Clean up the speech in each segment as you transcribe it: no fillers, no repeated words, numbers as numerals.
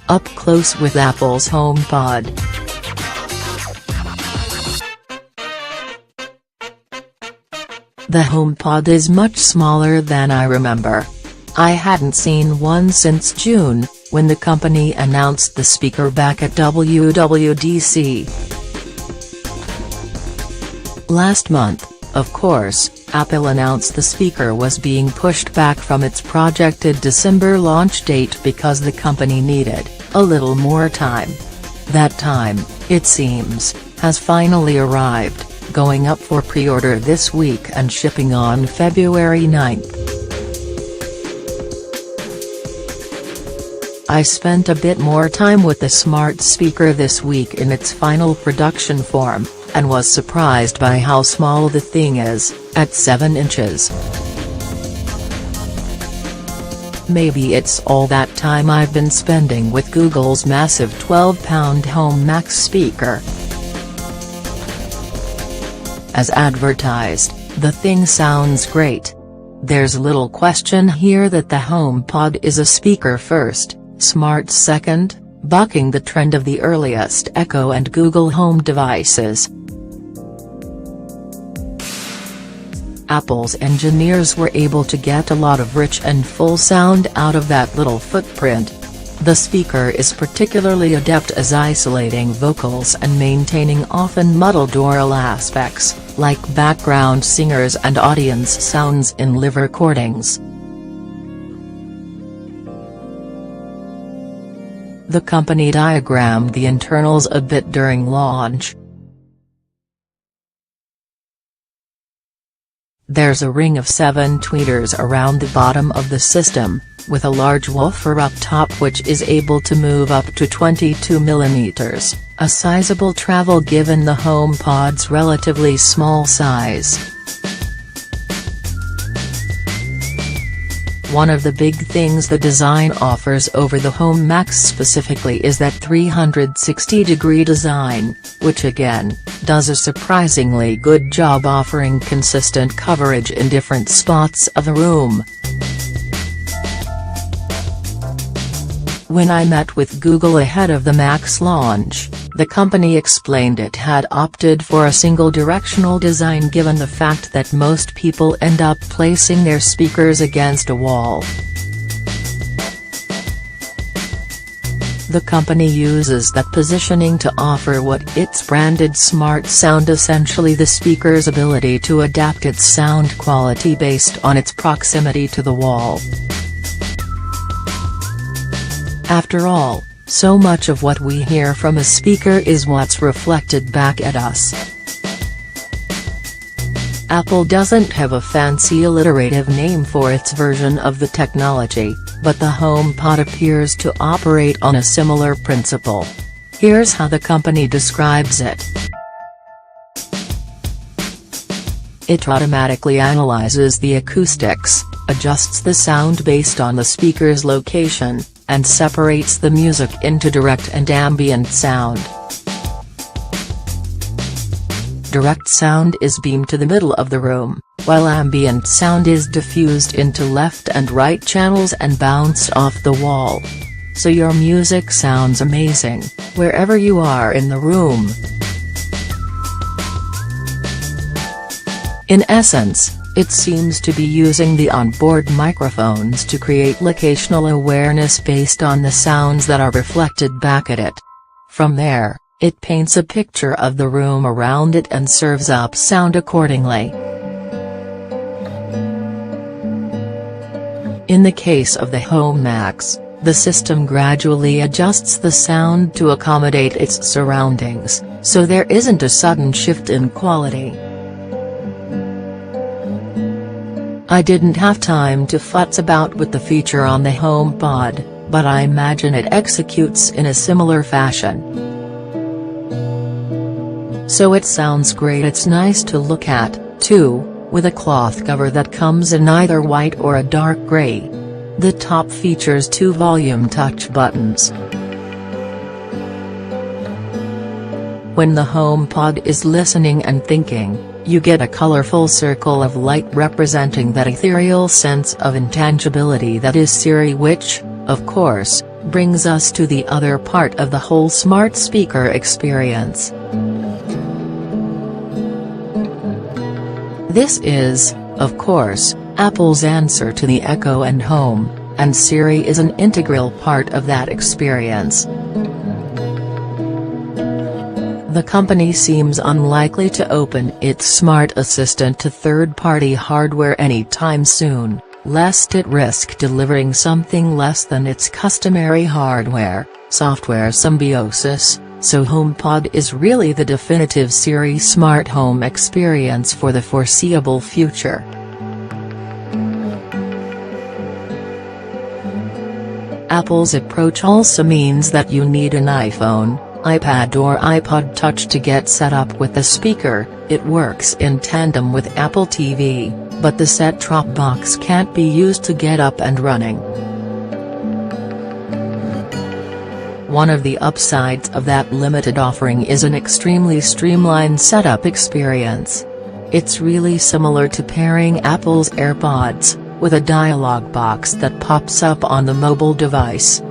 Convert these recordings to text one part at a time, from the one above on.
Up close with Apple's HomePod. The HomePod is much smaller than I remember. I hadn't seen one since June, when the company announced the speaker back at WWDC. Last month, of course, Apple announced the speaker was being pushed back from its projected December launch date because the company needed a little more time. That time, it seems, has finally arrived, going up for pre-order this week and shipping on February 9th. I spent a bit more time with the smart speaker this week in its final production form, and was surprised by how small the thing is, at 7 inches. Maybe it's all that time I've been spending with Google's massive 12-pound Home Max speaker. As advertised, the thing sounds great. There's little question here that the HomePod is a speaker first, smart second, bucking the trend of the earliest Echo and Google Home devices. Apple's engineers were able to get a lot of rich and full sound out of that little footprint. The speaker is particularly adept at isolating vocals and maintaining often muddled oral aspects, like background singers and audience sounds in live recordings. The company diagrammed the internals a bit during launch. There's a ring of 7 tweeters around the bottom of the system, with a large woofer up top which is able to move up to 22 mm, a sizable travel given the HomePod's relatively small size. One of the big things the design offers over the Home Max specifically is that 360-degree design, which again, does a surprisingly good job offering consistent coverage in different spots of the room. When I met with Google ahead of the Max launch, the company explained it had opted for a single-directional design given the fact that most people end up placing their speakers against a wall. The company uses that positioning to offer what its branded smart sound, essentially the speaker's ability to adapt its sound quality based on its proximity to the wall. After all, so much of what we hear from a speaker is what's reflected back at us. Apple doesn't have a fancy alliterative name for its version of the technology, but the HomePod appears to operate on a similar principle. Here's how the company describes it. It automatically analyzes the acoustics, adjusts the sound based on the speaker's location, and separates the music into direct and ambient sound. Direct sound is beamed to the middle of the room, while ambient sound is diffused into left and right channels and bounced off the wall. So your music sounds amazing, wherever you are in the room. In essence, it seems to be using the onboard microphones to create locational awareness based on the sounds that are reflected back at it. From there, it paints a picture of the room around it and serves up sound accordingly. In the case of the Home Max, the system gradually adjusts the sound to accommodate its surroundings, so there isn't a sudden shift in quality. I didn't have time to futz about with the feature on the HomePod, but I imagine it executes in a similar fashion. So it sounds great. It's nice to look at, too, with a cloth cover that comes in either white or a dark gray. The top features 2 volume touch buttons. When the HomePod is listening and thinking, You get a colorful circle of light representing that ethereal sense of intangibility that is Siri, which, of course, brings us to the other part of the whole smart speaker experience. This is, of course, Apple's answer to the Echo and Home, and Siri is an integral part of that experience. The company seems unlikely to open its smart assistant to third-party hardware anytime soon, lest it risk delivering something less than its customary hardware-software symbiosis, so HomePod is really the definitive Siri smart home experience for the foreseeable future. Apple's approach also means that you need an iPhone, iPad or iPod Touch to get set up with the speaker. It works in tandem with Apple TV, but the set-top box can't be used to get up and running. One of the upsides of that limited offering is an extremely streamlined setup experience. It's really similar to pairing Apple's AirPods with a dialog box that pops up on the mobile device.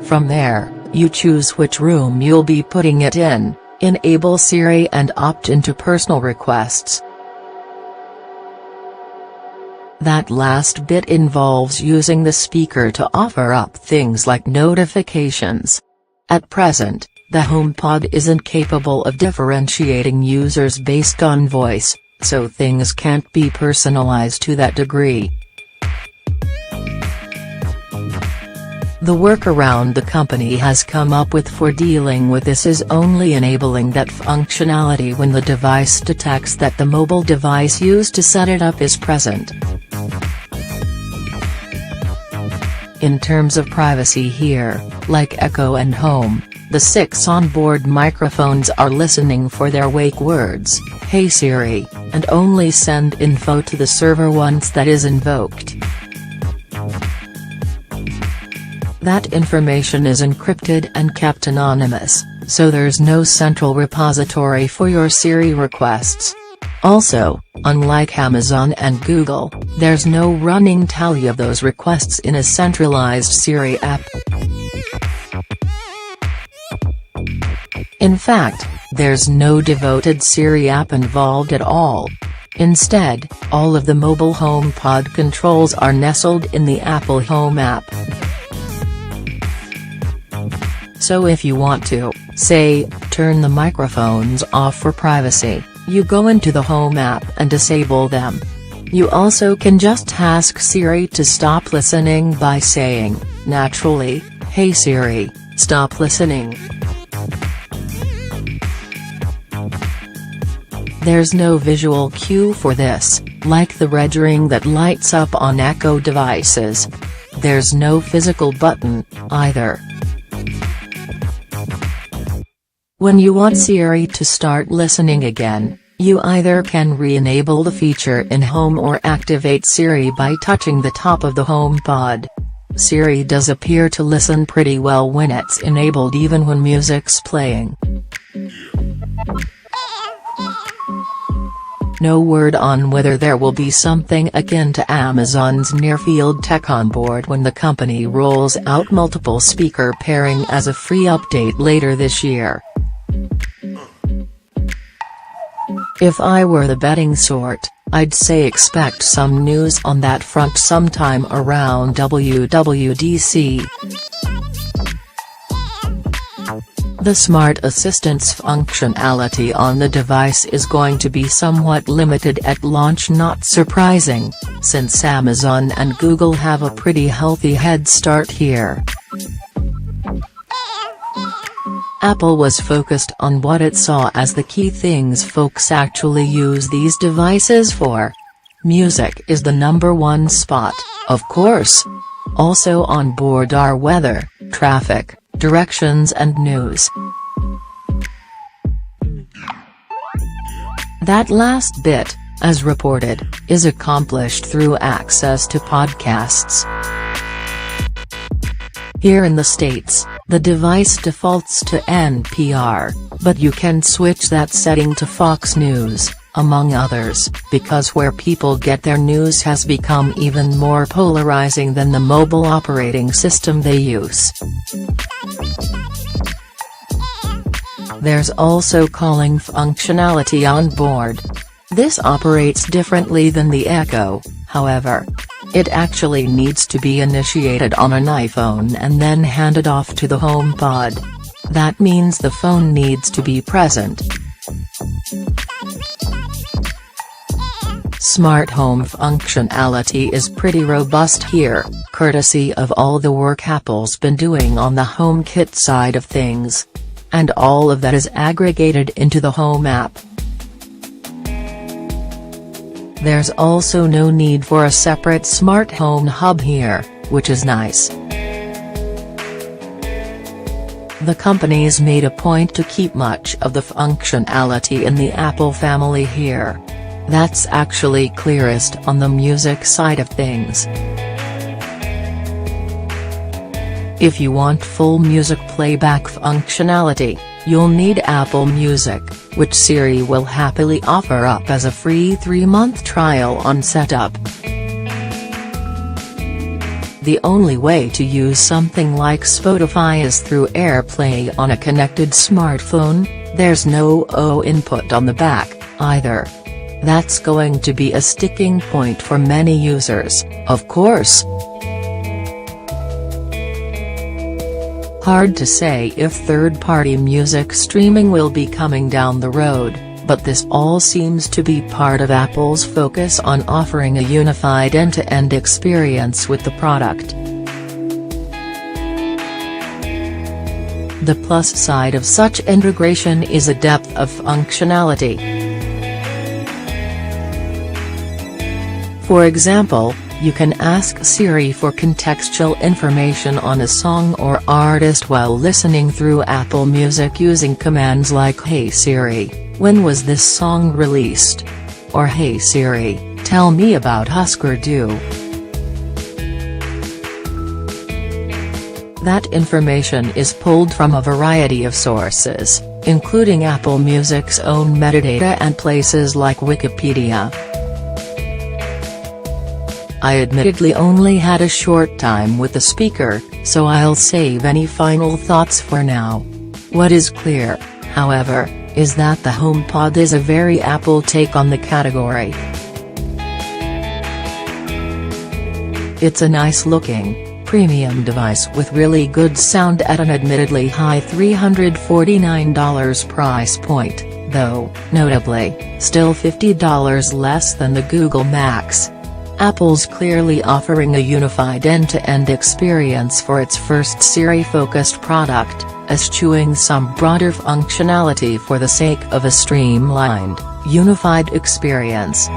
From there, you choose which room you'll be putting it in, enable Siri and opt into personal requests. That last bit involves using the speaker to offer up things like notifications. At present, the HomePod isn't capable of differentiating users based on voice, so things can't be personalized to that degree. The workaround the company has come up with for dealing with this is only enabling that functionality when the device detects that the mobile device used to set it up is present. In terms of privacy here, like Echo and Home, the 6 onboard microphones are listening for their wake words, "Hey Siri," and only send info to the server once that is invoked. That information is encrypted and kept anonymous, so there's no central repository for your Siri requests. Also, unlike Amazon and Google, there's no running tally of those requests in a centralized Siri app. In fact, there's no devoted Siri app involved at all. Instead, all of the mobile HomePod controls are nestled in the Apple Home app. So if you want to, say, turn the microphones off for privacy, you go into the Home app and disable them. You also can just ask Siri to stop listening by saying, naturally, "Hey Siri, stop listening." There's no visual cue for this, like the red ring that lights up on Echo devices. There's no physical button, either. When you want Siri to start listening again, you either can re-enable the feature in Home or activate Siri by touching the top of the HomePod. Siri does appear to listen pretty well when it's enabled, even when music's playing. No word on whether there will be something akin to Amazon's near-field tech on board when the company rolls out multiple speaker pairing as a free update later this year. If I were the betting sort, I'd say expect some news on that front sometime around WWDC. The smart assistant's functionality on the device is going to be somewhat limited at launch, not surprising, since Amazon and Google have a pretty healthy head start here. Apple was focused on what it saw as the key things folks actually use these devices for. Music is the #1 spot, of course. Also on board are weather, traffic, directions and news. That last bit, as reported, is accomplished through access to podcasts. Here in the States, the device defaults to NPR, but you can switch that setting to Fox News, among others, because where people get their news has become even more polarizing than the mobile operating system they use. There's also calling functionality on board. This operates differently than the Echo, however. It actually needs to be initiated on an iPhone and then handed off to the HomePod. That means the phone needs to be present. Smart home functionality is pretty robust here, courtesy of all the work Apple's been doing on the HomeKit side of things. And all of that is aggregated into the Home app. There's also no need for a separate smart home hub here, which is nice. The company's made a point to keep much of the functionality in the Apple family here. That's actually clearest on the music side of things. If you want full music playback functionality, you'll need Apple Music, which Siri will happily offer up as a free 3-month trial on setup. The only way to use something like Spotify is through AirPlay on a connected smartphone. There's no O input on the back, either. That's going to be a sticking point for many users, of course. Hard to say if third-party music streaming will be coming down the road, but this all seems to be part of Apple's focus on offering a unified end-to-end experience with the product. The plus side of such integration is a depth of functionality. For example, you can ask Siri for contextual information on a song or artist while listening through Apple Music using commands like "Hey Siri, when was this song released?" or "Hey Siri, tell me about Husker Du." That information is pulled from a variety of sources, including Apple Music's own metadata and places like Wikipedia. I admittedly only had a short time with the speaker, so I'll save any final thoughts for now. What is clear, however, is that the HomePod is a very Apple take on the category. It's a nice-looking, premium device with really good sound at an admittedly high $349 price point, though, notably, still $50 less than the Google Max. Apple's clearly offering a unified end-to-end experience for its first Siri-focused product, eschewing some broader functionality for the sake of a streamlined, unified experience.